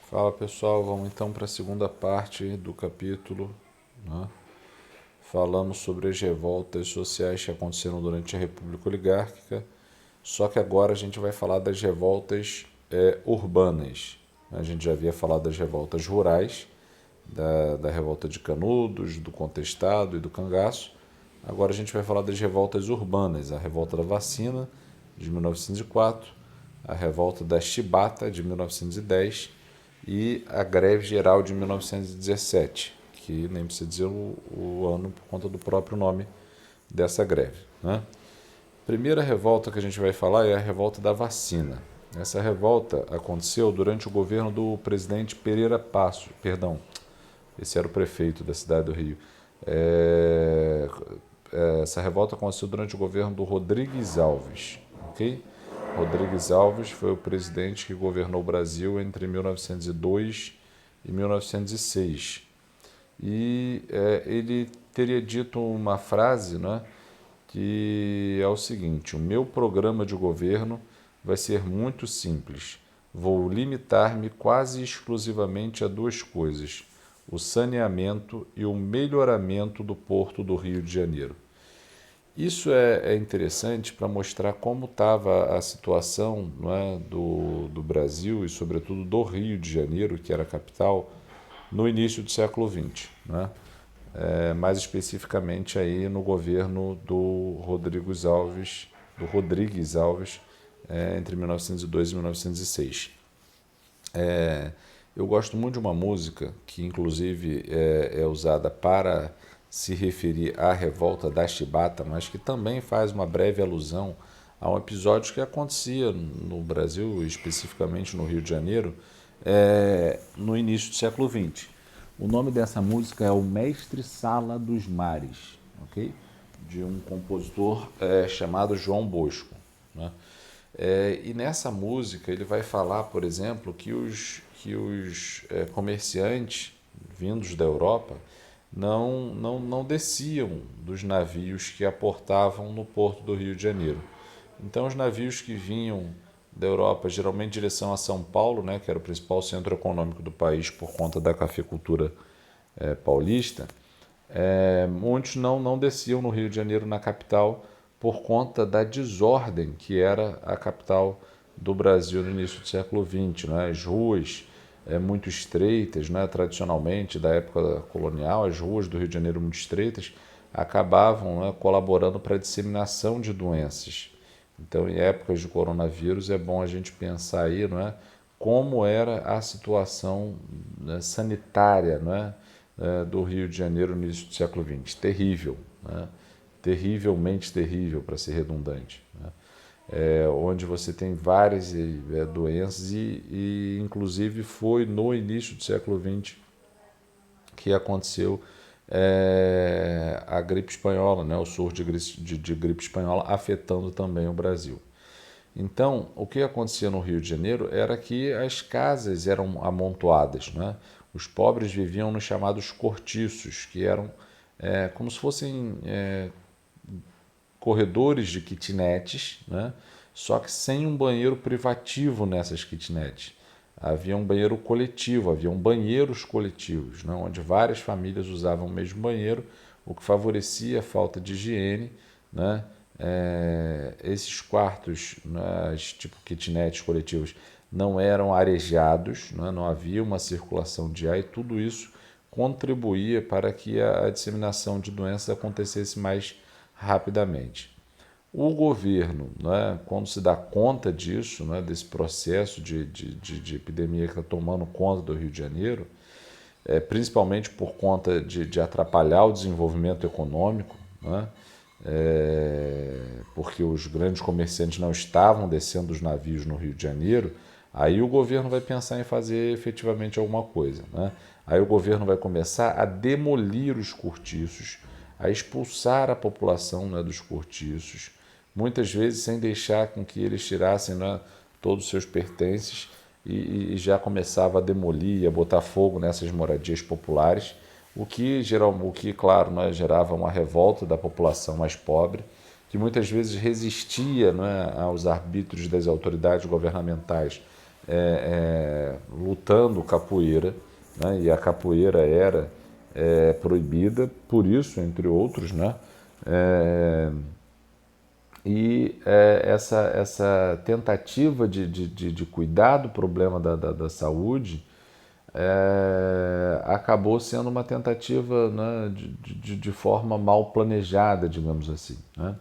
Fala pessoal, vamos então para a segunda parte do capítulo, né? Falando sobre as revoltas sociais que aconteceram durante a República Oligárquica, só que agora a gente vai falar das revoltas urbanas. A gente já havia falado das revoltas rurais, da revolta de Canudos, do Contestado e do Cangaço. Agora a gente vai falar das revoltas urbanas, a revolta da vacina, de 1904, a revolta da Chibata, de 1910, e a greve geral de 1917, que nem precisa dizer o ano por conta do próprio nome dessa greve, né? Primeira revolta que a gente vai falar é a revolta da vacina. Essa revolta aconteceu durante o governo do presidente Pereira Passos, perdão, esse era o prefeito da cidade do Rio. É, Essa revolta aconteceu durante o governo do Rodrigues Alves, ok? Rodrigues Alves foi o presidente que governou o Brasil entre 1902 e 1906. Ele teria dito uma frase, né, que é o seguinte: o meu programa de governo vai ser muito simples. Vou limitar-me quase exclusivamente a duas coisas: o saneamento e o melhoramento do Porto do Rio de Janeiro. Isso é interessante para mostrar como estava a situação, não é, do Brasil e, sobretudo, do Rio de Janeiro, que era a capital, no início do século XX, né? Mais especificamente aí no governo do Rodrigues Alves, entre 1902 e 1906. Eu gosto muito de uma música que, inclusive, é usada para se referir à revolta da Chibata, mas que também faz uma breve alusão a um episódio que acontecia no Brasil, especificamente no Rio de Janeiro, no início do século XX. O nome dessa música é O Mestre Sala dos Mares, ok? De um compositor chamado João Bosco, né? E nessa música ele vai falar, por exemplo, que os comerciantes vindos da Europa não desciam dos navios que aportavam no porto do Rio de Janeiro. Então, os navios que vinham da Europa, geralmente em direção a São Paulo, né, que era o principal centro econômico do país por conta da cafeicultura paulista, muitos não desciam no Rio de Janeiro, na capital, por conta da desordem que era a capital do Brasil no início do século XX, né? As ruas muito estreitas, né? Tradicionalmente, da época colonial, as ruas do Rio de Janeiro muito estreitas acabavam, né, colaborando para a disseminação de doenças. Então, em épocas de coronavírus, é bom a gente pensar aí, não é, como era a situação, né, sanitária, não é, do Rio de Janeiro no início do século XX. Terrível, né? Terrivelmente terrível, para ser redundante, né? Onde você tem várias doenças inclusive, foi no início do século XX que aconteceu a gripe espanhola, né? O surto de gripe espanhola afetando também o Brasil. Então, o que acontecia no Rio de Janeiro era que as casas eram amontoadas, né? Os pobres viviam nos chamados cortiços, que eram como se fossem corredores de kitnets, né? Só que sem um banheiro privativo nessas kitnets. Havia um banheiro coletivo, haviam banheiros coletivos, né? Onde várias famílias usavam o mesmo banheiro, o que favorecia a falta de higiene, né? Esses quartos, né, tipo kitnets coletivos, não eram arejados, né? Não havia uma circulação de ar e tudo isso contribuía para que a disseminação de doenças acontecesse mais rapidamente. O governo, né, quando se dá conta disso, né, desse processo de epidemia que está tomando conta do Rio de Janeiro, principalmente por conta de atrapalhar o desenvolvimento econômico, né, porque os grandes comerciantes não estavam descendo os navios no Rio de Janeiro, aí o governo vai pensar em fazer efetivamente alguma coisa, né? Aí o governo vai começar a demolir os cortiços, a expulsar a população, né, dos cortiços, muitas vezes sem deixar com que eles tirassem, né, todos os seus pertences e já começava a demolir, a botar fogo nessas moradias populares, o que claro, né, gerava uma revolta da população mais pobre, que muitas vezes resistia, né, aos arbítrios das autoridades governamentais, lutando capoeira, né? E a capoeira era proibida por isso, entre outros, né? Essa tentativa de cuidar do problema da saúde acabou sendo uma tentativa, né, de forma mal planejada, digamos assim, né?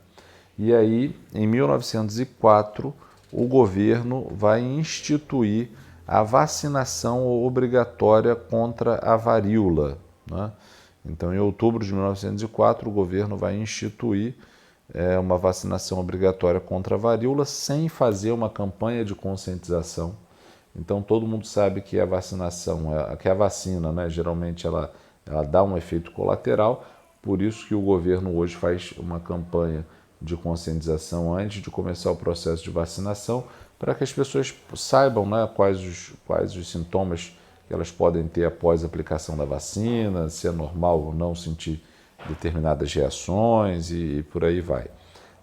E aí, em 1904, o governo vai instituir a vacinação obrigatória contra a varíola, né? Então, em outubro de 1904, o governo vai instituir uma vacinação obrigatória contra a varíola sem fazer uma campanha de conscientização. Então, todo mundo sabe que a vacinação, que a vacina, né, geralmente ela dá um efeito colateral, por isso que o governo hoje faz uma campanha de conscientização antes de começar o processo de vacinação, para que as pessoas saibam, né, quais os sintomas que elas podem ter após a aplicação da vacina, se é normal ou não sentir determinadas reações e por aí vai.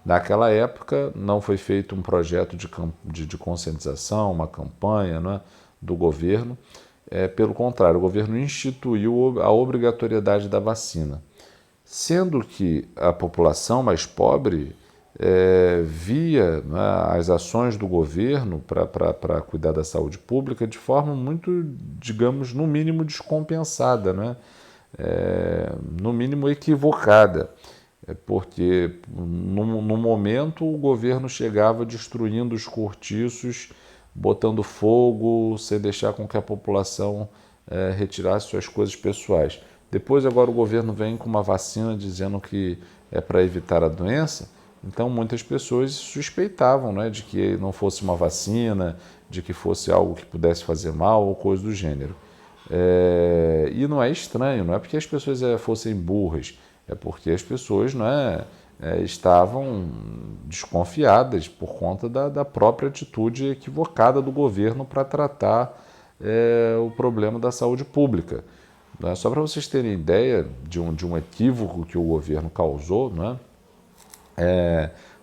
Naquela época não foi feito um projeto de conscientização, uma campanha, né, do governo. Pelo contrário, o governo instituiu a obrigatoriedade da vacina. Sendo que a população mais pobre via, né, as ações do governo para cuidar da saúde pública de forma muito, digamos, no mínimo descompensada, né? No mínimo equivocada, porque no momento o governo chegava destruindo os cortiços, botando fogo, sem deixar com que a população retirasse suas coisas pessoais. Depois agora o governo vem com uma vacina dizendo que é para evitar a doença, então muitas pessoas suspeitavam, né, de que não fosse uma vacina, de que fosse algo que pudesse fazer mal ou coisa do gênero. E não é estranho, não é porque as pessoas fossem burras, é porque as pessoas, né, estavam desconfiadas por conta da própria atitude equivocada do governo para tratar o problema da saúde pública. Né? Só para vocês terem ideia de um equívoco que o governo causou, né?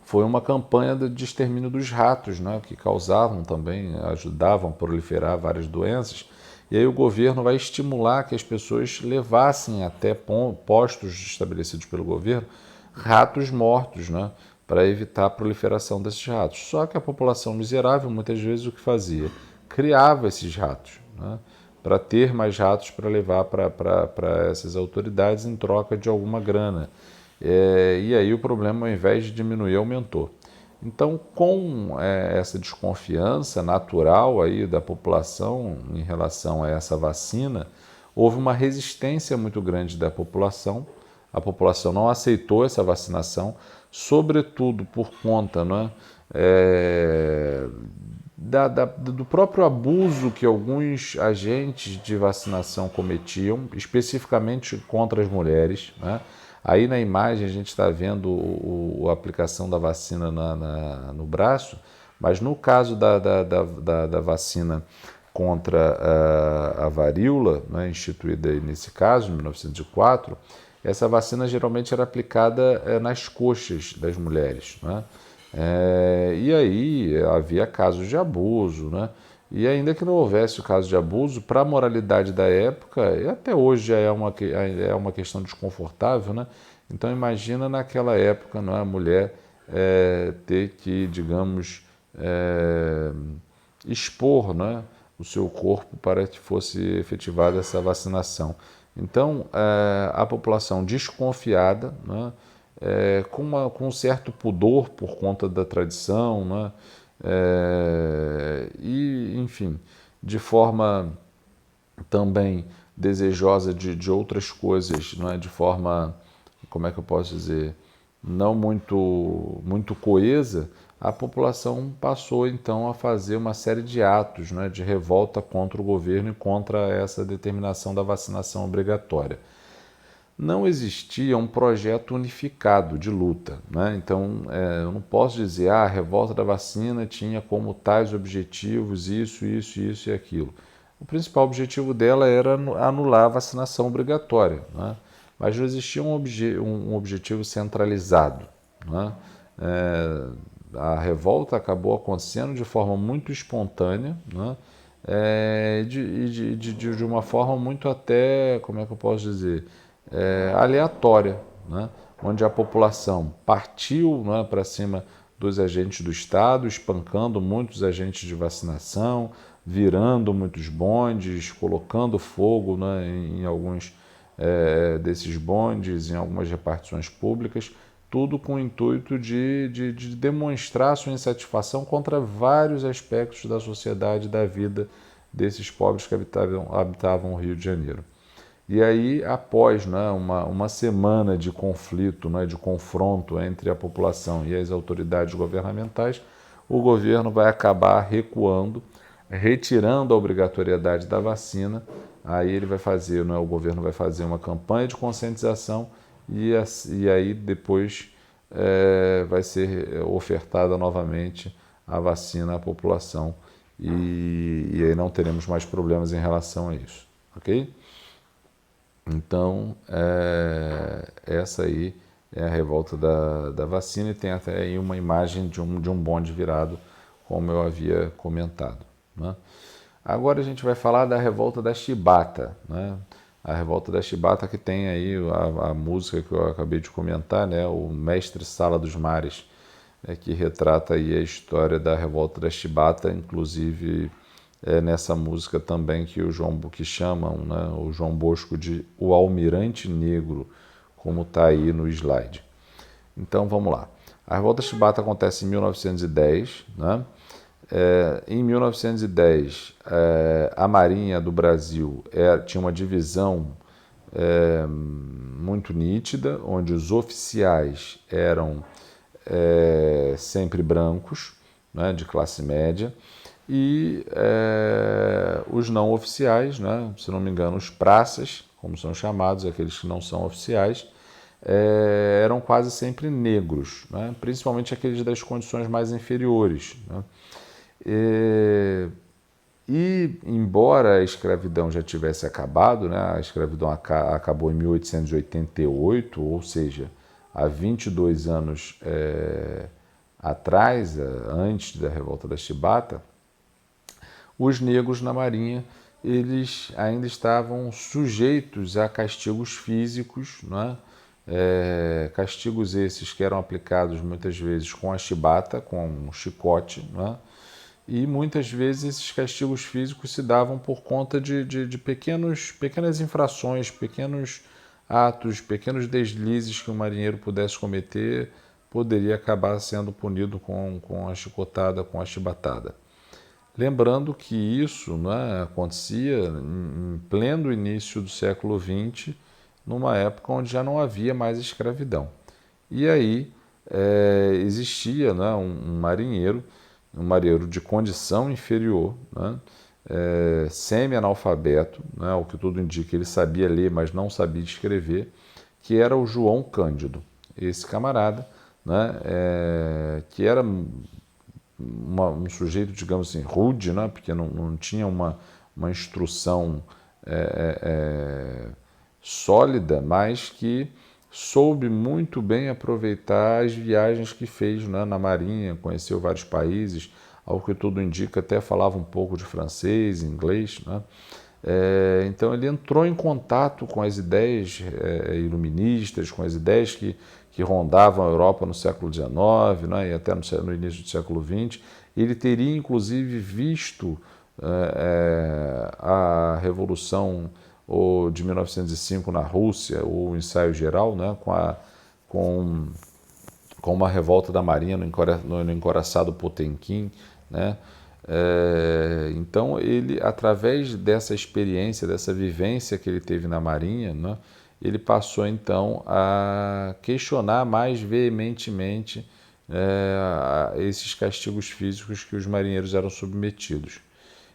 Foi uma campanha de extermínio dos ratos, né? Que causavam também, ajudavam a proliferar várias doenças. E aí o governo vai estimular que as pessoas levassem até postos estabelecidos pelo governo ratos mortos, né, para evitar a proliferação desses ratos. Só que a população miserável, muitas vezes, o que fazia? Criava esses ratos, né, para ter mais ratos para levar para essas autoridades em troca de alguma grana. E aí o problema, ao invés de diminuir, aumentou. Então, com essa desconfiança natural aí da população em relação a essa vacina, houve uma resistência muito grande da população. A população não aceitou essa vacinação, sobretudo por conta, né, do próprio abuso que alguns agentes de vacinação cometiam, especificamente contra as mulheres, né? Aí na imagem a gente está vendo a aplicação da vacina no braço, mas no caso da vacina contra a varíola, né, instituída nesse caso, em 1904, essa vacina geralmente era aplicada nas coxas das mulheres, né? E aí havia casos de abuso, né? E ainda que não houvesse o caso de abuso, para a moralidade da época, e até hoje já é uma questão desconfortável, né? Então imagina naquela época, não é, a mulher ter que, digamos, expor, né, o seu corpo para que fosse efetivada essa vacinação. Então a população desconfiada, né, com um certo pudor por conta da tradição, né, e, enfim, de forma também desejosa de outras coisas, não é? De forma, como é que eu posso dizer, não muito coesa, a população passou então a fazer uma série de atos, né, de revolta contra o governo e contra essa determinação da vacinação obrigatória. Não existia um projeto unificado de luta, né? Então, eu não posso dizer a revolta da vacina tinha como tais objetivos isso e aquilo. O principal objetivo dela era anular a vacinação obrigatória, né? Mas não existia um objetivo centralizado, né? a revolta acabou acontecendo de forma muito espontânea, né? De uma forma muito até, como é que eu posso dizer, aleatória, né? Onde a população partiu, né, para cima dos agentes do Estado, espancando muitos agentes de vacinação, virando muitos bondes, colocando fogo, né, em alguns desses bondes, em algumas repartições públicas, tudo com o intuito de demonstrar sua insatisfação contra vários aspectos da sociedade, da vida desses pobres que habitavam o Rio de Janeiro. E aí, após, né, uma semana de conflito, né, de confronto entre a população e as autoridades governamentais, o governo vai acabar recuando, retirando a obrigatoriedade da vacina. Aí ele vai fazer, né, o governo vai fazer uma campanha de conscientização e aí depois vai ser ofertada novamente a vacina à população e aí não teremos mais problemas em relação a isso, ok? Então, essa aí é a revolta da vacina e tem até aí uma imagem de um bonde virado, como eu havia comentado, né? Agora a gente vai falar da revolta da chibata, né? A revolta da chibata que tem aí a música que eu acabei de comentar, né? O Mestre Sala dos Mares, que retrata aí a história da revolta da chibata, inclusive nessa música também que chamam, né, o João Bosco de O Almirante Negro, como está aí no slide. Então vamos lá. A revolta chibata acontece em 1910, né? Em 1910, a Marinha do Brasil tinha uma divisão muito nítida, onde os oficiais eram sempre brancos, né, de classe média, e os não oficiais, né, se não me engano, os praças, como são chamados, aqueles que não são oficiais, eram quase sempre negros, né, principalmente aqueles das condições mais inferiores, né. E embora a escravidão já tivesse acabado, né, a escravidão acabou em 1888, ou seja, há 22 anos atrás, antes da revolta da chibata, os negros na Marinha eles ainda estavam sujeitos a castigos físicos, né? Castigos esses que eram aplicados muitas vezes com a chibata, com um chicote, né? E muitas vezes esses castigos físicos se davam por conta de pequenas infrações, pequenos atos, pequenos deslizes que o marinheiro pudesse cometer, poderia acabar sendo punido com a chicotada, com a chibatada. Lembrando que isso, né, acontecia em pleno início do século XX, numa época onde já não havia mais escravidão. E aí existia, né, um marinheiro de condição inferior, né, semi-analfabeto, né, o que tudo indica, ele sabia ler, mas não sabia escrever, que era o João Cândido. Esse camarada, né, que era um sujeito, digamos assim, rude, né, porque não tinha uma instrução sólida, mas que soube muito bem aproveitar as viagens que fez, né, na Marinha, conheceu vários países, ao que tudo indica, até falava um pouco de francês, inglês, né? Então ele entrou em contato com as ideias iluministas, com as ideias que rondavam a Europa no século XIX, né, e até no início do século XX. Ele teria inclusive visto a Revolução de 1905 na Rússia, o ensaio geral, né, com uma revolta da Marinha no encoraçado Potemkin, né? Então ele, através dessa experiência, dessa vivência que ele teve na Marinha, né, ele passou então a questionar mais veementemente esses castigos físicos que os marinheiros eram submetidos.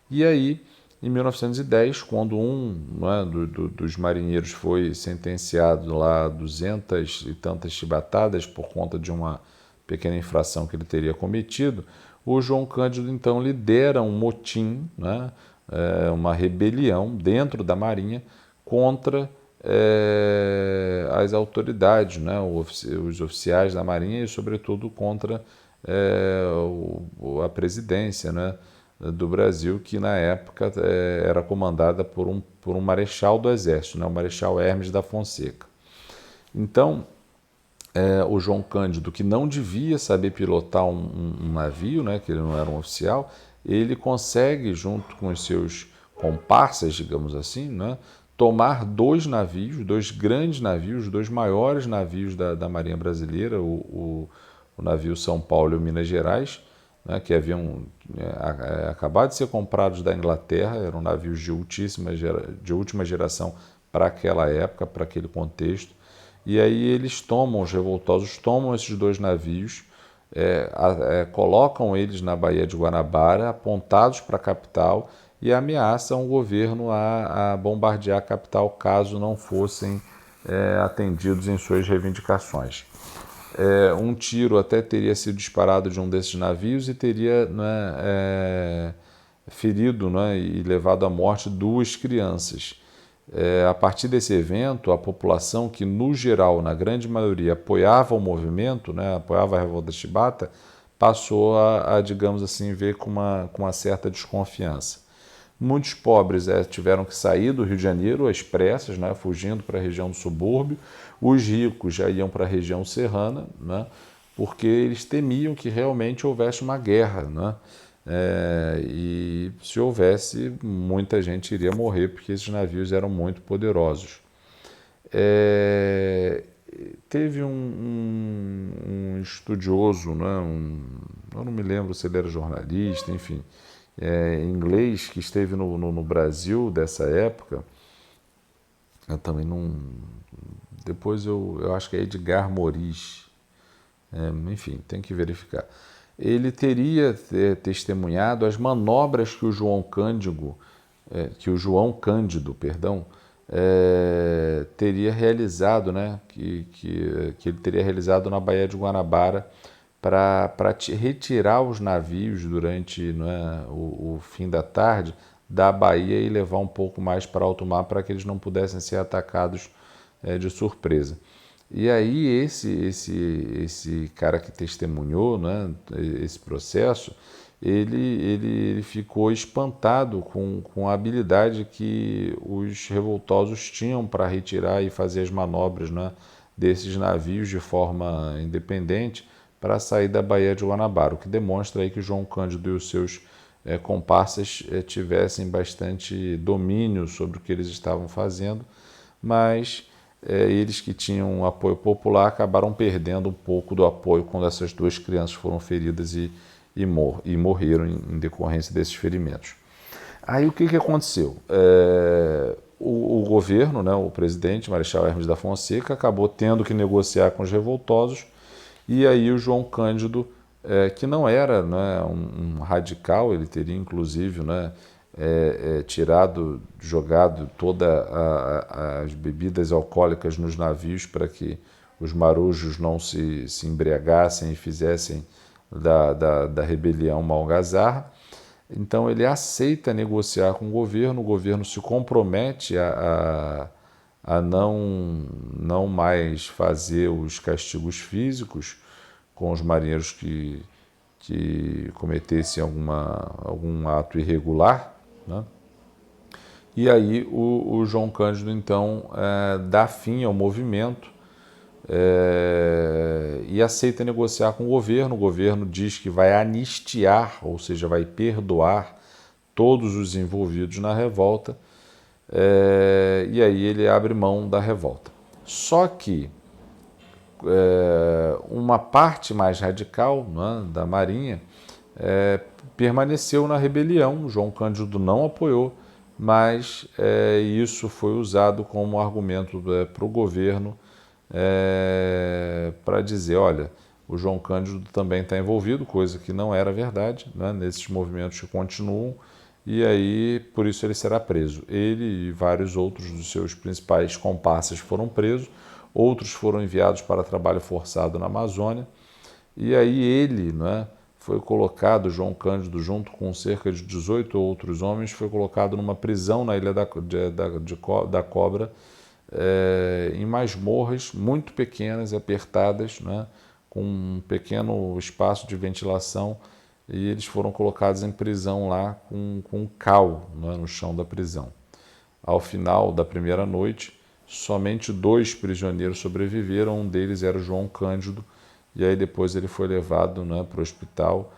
E aí, em 1910, quando né, dos marinheiros foi sentenciado lá a 200 e tantas chibatadas por conta de uma pequena infração que ele teria cometido, o João Cândido então lidera um motim, né, uma rebelião dentro da Marinha contra as autoridades, né, os oficiais da Marinha e, sobretudo, contra a presidência, né, do Brasil, que na época era comandada por um marechal do Exército, né, o Marechal Hermes da Fonseca. Então, o João Cândido, que não devia saber pilotar um navio, né, que ele não era um oficial, ele consegue, junto com os seus comparsas, digamos assim, né, tomar dois navios, dois grandes navios, dois maiores navios da Marinha Brasileira, o navio São Paulo e o Minas Gerais, né, que haviam acabado de ser comprados da Inglaterra, eram navios de última geração para aquela época, para aquele contexto. E aí eles tomam, os revoltosos tomam esses dois navios, colocam eles na Baía de Guanabara, apontados para a capital, e ameaçam o governo a bombardear a capital caso não fossem atendidos em suas reivindicações. Um tiro até teria sido disparado de um desses navios e teria, né, ferido, né, e levado à morte duas crianças. A partir desse evento, a população que, no geral, na grande maioria, apoiava o movimento, né, apoiava a revolta chibata, passou digamos assim, ver com uma certa desconfiança. Muitos pobres tiveram que sair do Rio de Janeiro às pressas, né, fugindo para a região do subúrbio. Os ricos já iam para a região serrana, né, porque eles temiam que realmente houvesse uma guerra, né? E se houvesse, muita gente iria morrer, porque esses navios eram muito poderosos. Teve um estudioso, né, eu não me lembro se ele era jornalista, enfim, inglês, que esteve no Brasil dessa época. Eu também não. Depois eu acho que é Edgar Moris. Enfim, tem que verificar. Ele teria testemunhado as manobras que o João Cândido, perdão, teria realizado, né, que ele teria realizado na Baía de Guanabara para retirar os navios durante, né, o fim da tarde da Bahia e levar um pouco mais para alto mar para que eles não pudessem ser atacados de surpresa. E aí esse cara que testemunhou, né, esse processo, ele ficou espantado com a habilidade que os revoltosos tinham para retirar e fazer as manobras, né, desses navios de forma independente para sair da Baía de Guanabara, o que demonstra aí que João Cândido e os seus comparsas tivessem bastante domínio sobre o que eles estavam fazendo, mas eles que tinham um apoio popular acabaram perdendo um pouco do apoio quando essas duas crianças foram feridas e morreram em decorrência desses ferimentos. Aí o que aconteceu? O governo, né, o presidente, Marechal Hermes da Fonseca, acabou tendo que negociar com os revoltosos, e aí o João Cândido, que não era, né, um radical, ele teria inclusive, né, jogado todas as bebidas alcoólicas nos navios para que os marujos não se embriagassem e fizessem da rebelião uma algazarra. Então ele aceita negociar com o governo se compromete a não mais fazer os castigos físicos com os marinheiros que cometessem algum ato irregular, né? E aí o João Cândido, então, dá fim ao movimento e aceita negociar com o governo diz que vai anistiar, ou seja, vai perdoar todos os envolvidos na revolta, e aí ele abre mão da revolta. Só que uma parte mais radical, né, da Marinha permaneceu na rebelião. João Cândido não apoiou, mas isso foi usado como argumento para o governo para dizer, olha, o João Cândido também está envolvido, coisa que não era verdade, né, nesses movimentos que continuam, e aí por isso ele será preso. Ele e vários outros dos seus principais comparsas foram presos, outros foram enviados para trabalho forçado na Amazônia, e aí ele, né, foi colocado, João Cândido, junto com cerca de 18 outros homens, foi colocado numa prisão na Ilha da Cobra, em masmorras muito pequenas e apertadas, né, com um pequeno espaço de ventilação, e eles foram colocados em prisão lá com cal, né, no chão da prisão. Ao final da primeira noite, somente 2 prisioneiros sobreviveram, um deles era o João Cândido, e aí depois ele foi levado, né, para o hospital,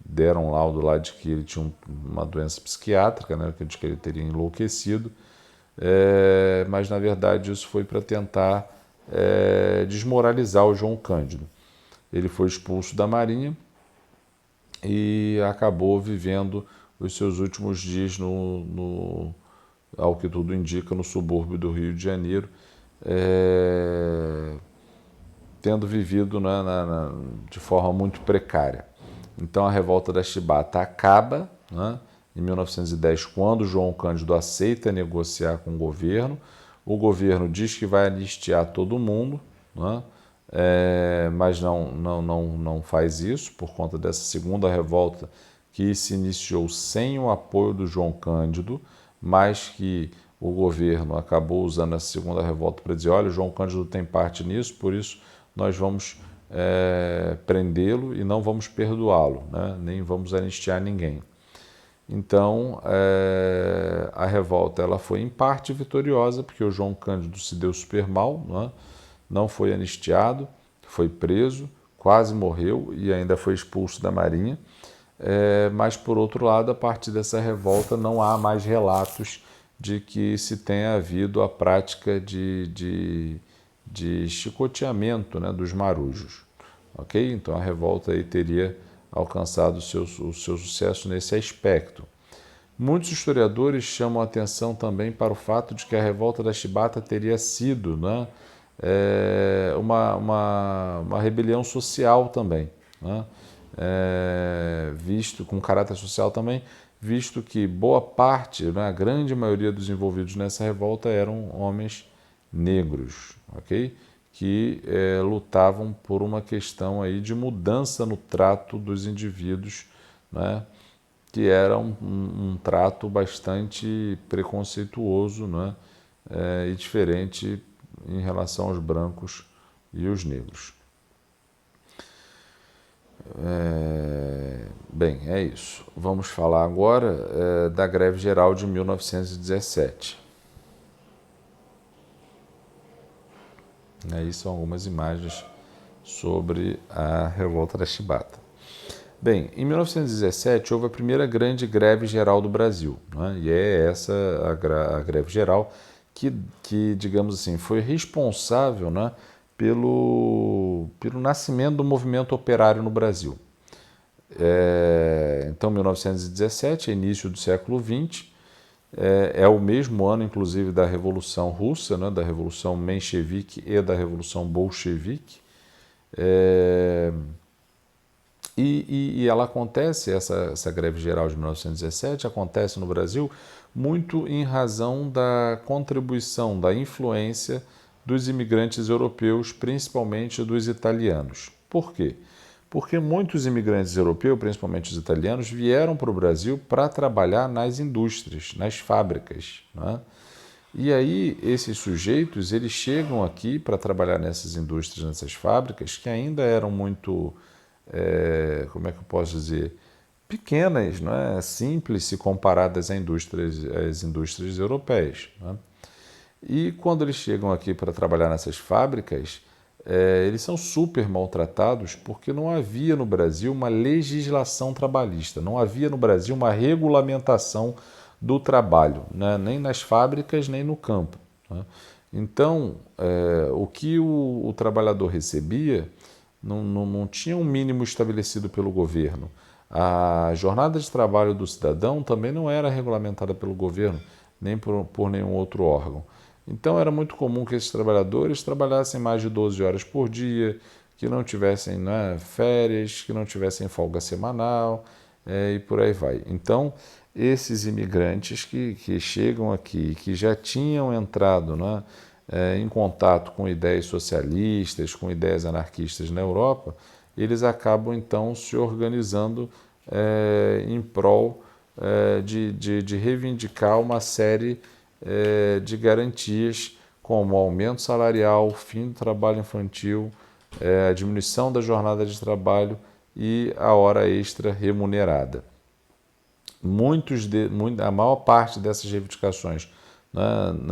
deram um laudo lá de que ele tinha uma doença psiquiátrica, né, de que ele teria enlouquecido, mas na verdade isso foi para tentar desmoralizar o João Cândido. Ele foi expulso da Marinha e acabou vivendo os seus últimos dias ao que tudo indica, no subúrbio do Rio de Janeiro, tendo vivido, né, de forma muito precária. Então a revolta da Chibata acaba, né, em 1910, quando João Cândido aceita negociar com o governo diz que vai anistiar todo mundo, né, mas não faz isso, por conta dessa segunda revolta que se iniciou sem o apoio do João Cândido, mas que o governo acabou usando essa segunda revolta para dizer: olha, o João Cândido tem parte nisso, por isso nós vamos prendê-lo e não vamos perdoá-lo, né? Nem vamos anistiar ninguém. Então, a revolta ela foi em parte vitoriosa, porque o João Cândido se deu super mal, né? Não foi anistiado, foi preso, quase morreu e ainda foi expulso da Marinha. Mas, por outro lado, a partir dessa revolta não há mais relatos de que se tenha havido a prática de chicoteamento, né, dos marujos. Ok? Então a revolta aí teria alcançado o seu sucesso nesse aspecto. Muitos historiadores chamam a atenção também para o fato de que a revolta da Chibata teria sido, né, uma rebelião social também, né, visto com caráter social também, visto que boa parte, né, a grande maioria dos envolvidos nessa revolta eram homens negros, ok? Que lutavam por uma questão aí de mudança no trato dos indivíduos, né? Que era um trato bastante preconceituoso, né? E diferente em relação aos brancos e os negros. Bem, é isso. Vamos falar agora da greve geral de 1917. Aí são algumas imagens sobre a revolta da Chibata. Bem, em 1917 houve a primeira grande greve geral do Brasil, né? E é essa a greve geral que, digamos assim, foi responsável, né, pelo nascimento do movimento operário no Brasil. Então, 1917 é início do século XX, é o mesmo ano, inclusive, da Revolução Russa, né, da Revolução Menchevique e da Revolução Bolchevique. E ela acontece, essa greve geral de 1917, acontece no Brasil muito em razão da contribuição, da influência dos imigrantes europeus, principalmente dos italianos. Por quê? Porque muitos imigrantes europeus, principalmente os italianos, vieram para o Brasil para trabalhar nas indústrias, nas fábricas, né? E aí esses sujeitos eles chegam aqui para trabalhar nessas indústrias, nessas fábricas, que ainda eram muito, como é que eu posso dizer, pequenas, não é? Simples se comparadas às indústrias europeias, né? E quando eles chegam aqui para trabalhar nessas fábricas, eles são super maltratados porque não havia no Brasil uma legislação trabalhista, não havia no Brasil uma regulamentação do trabalho, né? Nem nas fábricas, nem no campo, né? Então, o que o trabalhador recebia não tinha um mínimo estabelecido pelo governo. A jornada de trabalho do cidadão também não era regulamentada pelo governo, nem por nenhum outro órgão. Então era muito comum que esses trabalhadores trabalhassem mais de 12 horas por dia, que não tivessem, né, férias, que não tivessem folga semanal, e por aí vai. Então, esses imigrantes que chegam aqui, que já tinham entrado, né, em contato com ideias socialistas, com ideias anarquistas na Europa, eles acabam então se organizando em prol de reivindicar uma série de garantias, como aumento salarial, fim do trabalho infantil, a diminuição da jornada de trabalho e a hora extra remunerada. A maior parte dessas reivindicações, né,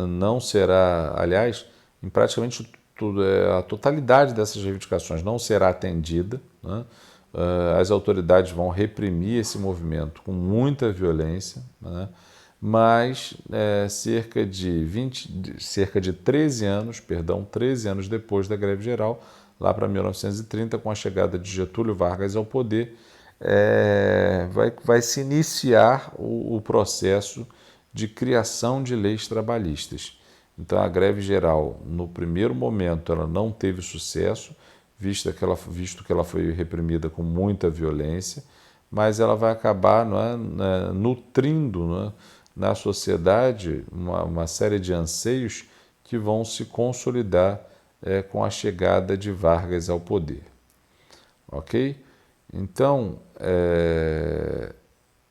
não será, aliás, em praticamente tudo, a totalidade dessas reivindicações não será atendida, né? As autoridades vão reprimir esse movimento com muita violência, né? Mas cerca de 13 anos, 13 anos depois da greve geral, lá para 1930, com a chegada de Getúlio Vargas ao poder, vai se iniciar o processo de criação de leis trabalhistas. Então, a greve geral, no primeiro momento, ela não teve sucesso, visto que ela foi reprimida com muita violência, mas ela vai acabar, não é, nutrindo, não é, na sociedade uma série de anseios que vão se consolidar com a chegada de Vargas ao poder. Ok? Então,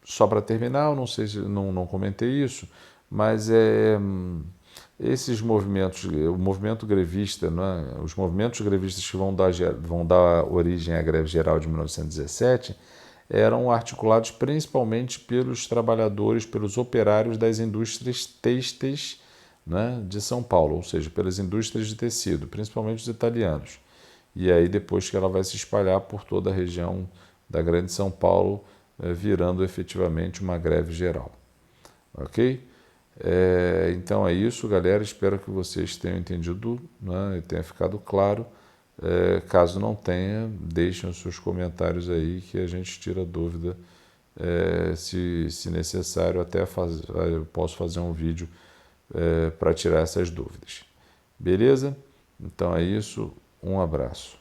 só para terminar, eu não sei se não comentei isso, mas esses movimentos, o movimento grevista, né, os movimentos grevistas que vão dar origem à greve geral de 1917, eram articulados principalmente pelos trabalhadores, pelos operários das indústrias têxteis, né, de São Paulo, ou seja, pelas indústrias de tecido, principalmente os italianos. E aí depois que ela vai se espalhar por toda a região da Grande São Paulo, virando efetivamente uma greve geral. Ok? Então é isso, galera. Espero que vocês tenham entendido, né, e tenha ficado claro. Caso não tenha, deixem os seus comentários aí que a gente tira dúvida. Se necessário, eu posso fazer um vídeo para tirar essas dúvidas. Beleza? Então é isso. Um abraço.